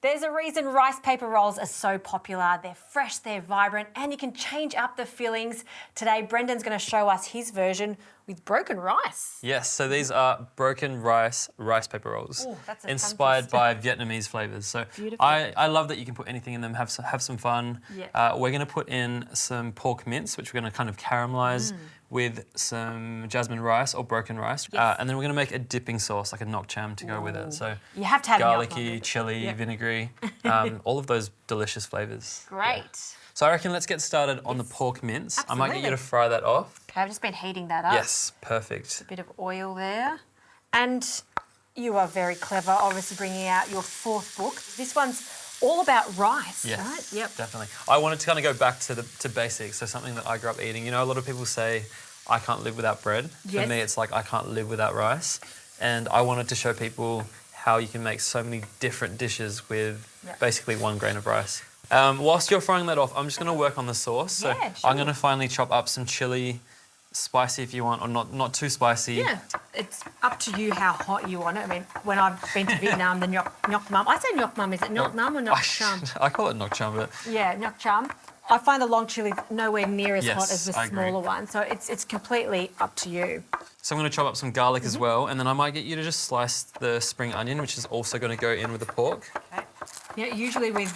There's a reason rice paper rolls are so popular. They're fresh, they're vibrant, and you can change up the fillings. Today, Brendan's going to show us his version with broken rice. Yes, so these are broken rice paper rolls. Ooh, that's a inspired by Vietnamese flavours. So I love that you can put anything in them, have some fun. Yeah. We're going to put in some pork mince, which we're going to kind of caramelise with some jasmine rice or broken rice. Yes. And then we're going to make a dipping sauce, like a Nuoc Cham to go with it. So you have to have garlicky, chilli, vinegary, all of those delicious flavours. Great. Yeah. So I reckon let's get started on the pork mince. Absolutely. I might get you to fry that off. Okay, I've just been heating that up. Yes, perfect. A bit of oil there. And you are very clever, obviously bringing out your fourth book. This one's all about rice, yes, right? Yep. Definitely. I wanted to kind of go back to basics, so something that I grew up eating. You know, a lot of people say, I can't live without bread. Yes. For me, it's like, I can't live without rice. And I wanted to show people how you can make so many different dishes with basically 1 grain of rice. Whilst you're frying that off, I'm just going to work on the sauce. So Yeah, sure. I'm going to finally chop up some chilli, spicy if you want, or not too spicy. Yeah, it's up to you how hot you want it. I mean, when I've been to Vietnam, the Nuoc Mam. I say Nuoc Mam, is it Nuoc Nam or Nuoc Cham? I call it Nuoc Cham, but... Yeah, Nuoc Cham. I find the long chili nowhere near as hot as the I agree. smaller one, so it's completely up to you. So I'm going to chop up some garlic as well, and then I might get you to just slice the spring onion, which is also going to go in with the pork. Okay. Yeah, usually with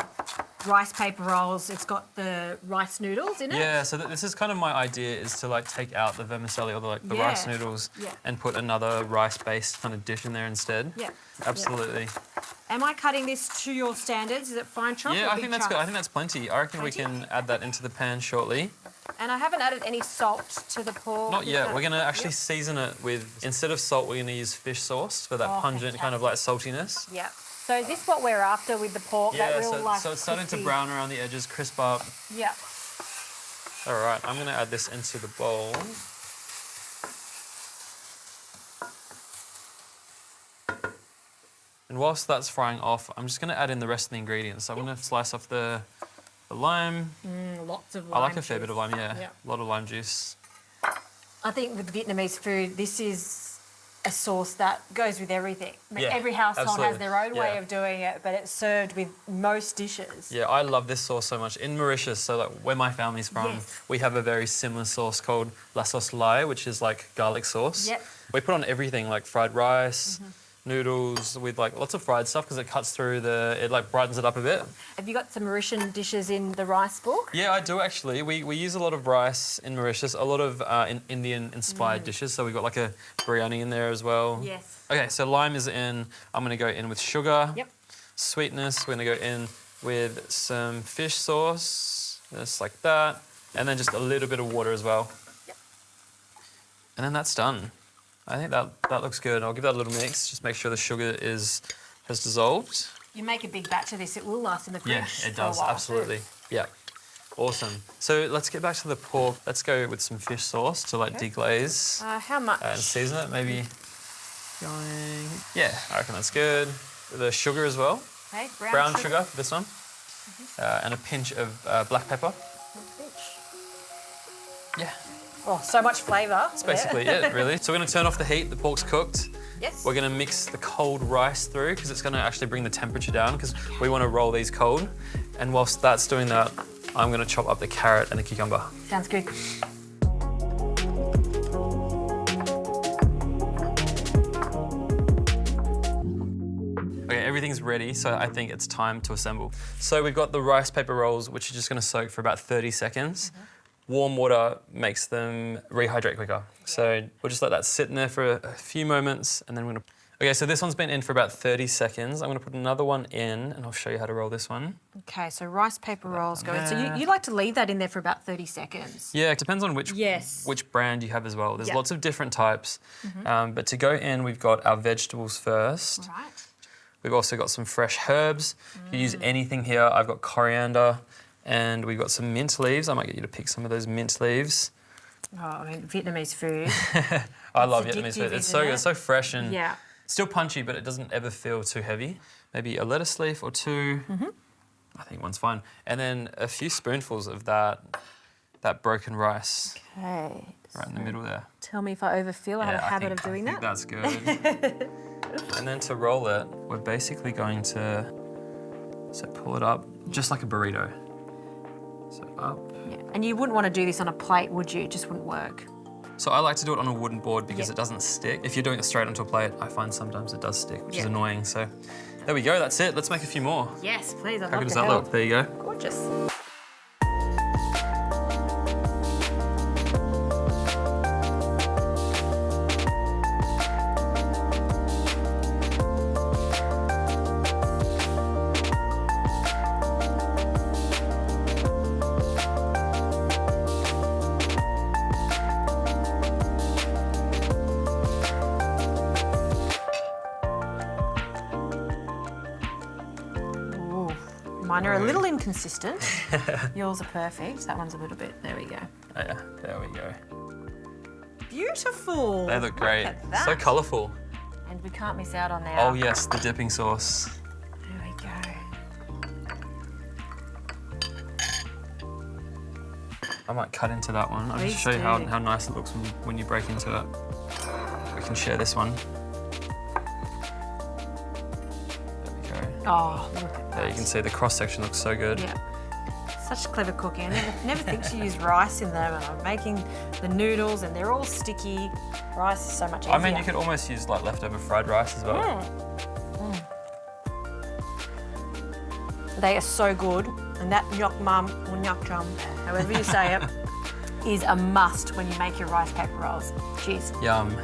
rice paper rolls, it's got the rice noodles in it. Yeah, so this is kind of my idea, is to like take out the vermicelli or the rice noodles and put another rice-based kind of dish in there instead. Yeah. Absolutely. Yeah. Am I cutting this to your standards? Is it fine chop? Yeah, or I big think that's chunks? good. I think that's plenty. I reckon we can add that into the pan shortly. And I haven't added any salt to the pork. Not yet. We're going to actually season it with, instead of salt, we're going to use fish sauce for that pungent kind of like saltiness. Yeah. So is this what we're after with the pork? Yeah, that real, so it's starting to brown around the edges, crisp up. Yeah. All right, I'm going to add this into the bowl. And whilst that's frying off, I'm just going to add in the rest of the ingredients. So I'm going to slice off the lime. Lots of lime. I like a fair bit of lime, yeah. Yeah. A lot of lime juice. I think with Vietnamese food, this is a sauce that goes with everything. I mean, every household has their own way of doing it, but it's served with most dishes. Yeah, I love this sauce so much. In Mauritius, so like where my family's from, we have a very similar sauce called la sauce lai, which is like garlic sauce. Yep. We put on everything, like fried rice, noodles, with like lots of fried stuff because it cuts through it like brightens it up a bit. Have you got some Mauritian dishes in the rice book? Yeah, I do actually. We use a lot of rice in Mauritius, a lot of Indian-inspired dishes. So we've got like a biryani in there as well. Yes. Okay, so lime is in. I'm going to go in with sugar. Yep. Sweetness, we're going to go in with some fish sauce, just like that. And then just a little bit of water as well. Yep. And then that's done. I think that looks good. I'll give that a little mix. Just make sure the sugar has dissolved. You make a big batch of this, it will last in the fridge. Yeah, it does, absolutely. Yeah, awesome. So let's get back to the pork. Let's go with some fish sauce to like deglaze. How much? And season it, maybe going... Yeah, I reckon that's good. The sugar as well. Okay, brown sugar for this one. And a pinch of black pepper. Yeah. Oh, so much flavour. That's basically it, really. So we're going to turn off the heat. The pork's cooked. Yes. We're going to mix the cold rice through because it's going to actually bring the temperature down because we want to roll these cold. And whilst that's doing that, I'm going to chop up the carrot and the cucumber. Sounds good. Okay, everything's ready, so I think it's time to assemble. So we've got the rice paper rolls, which are just going to soak for about 30 seconds. Warm water makes them rehydrate quicker. So we'll just let that sit in there for a few moments and then we're gonna... Okay, so this one's been in for about 30 seconds. I'm gonna put another one in and I'll show you how to roll this one. Okay, so rice paper rolls go in. So you like to leave that in there for about 30 seconds? Yeah, it depends on which brand you have as well. There's lots of different types. But to go in, we've got our vegetables first. Right. We've also got some fresh herbs. You use anything here. I've got coriander. And we've got some mint leaves. I might get you to pick some of those mint leaves. Oh, I mean, Vietnamese food. I love Vietnamese food. It's so fresh and yeah. still punchy, but it doesn't ever feel too heavy. Maybe a lettuce leaf or two. I think one's fine. And then a few spoonfuls of that broken rice. Okay. Right in the middle there. Tell me if I overfill. I have a habit of doing that. That's good. And then to roll it, we're basically going to So pull it up, just like a burrito. So up. Yeah. And you wouldn't want to do this on a plate, would you? It just wouldn't work. So I like to do it on a wooden board because it doesn't stick. If you're doing it straight onto a plate, I find sometimes it does stick, which is annoying. So there we go, that's it. Let's make a few more. Yes, please, I'd How love good does to that help. look? There you go. Gorgeous. Mine are a little inconsistent. Yours are perfect. That one's a little bit, there we go. Oh, yeah, there we go. Beautiful. They look great. Look at that. So colourful. And we can't miss out on our... Oh yes, the dipping sauce. There we go. I might cut into that one. I'll Please just show you do. how nice it looks when you break into it. We can share this one. There we go. Oh, look at that. There you can see the cross section looks so good. Yeah. Such clever cooking. I never think to use rice in them, and I'm making the noodles and they're all sticky. Rice is so much easier. I mean, you could almost use like leftover fried rice as well. They are so good, and that Nuoc or Nuoc Cham, however you say it, is a must when you make your rice paper rolls. Cheers. Yum.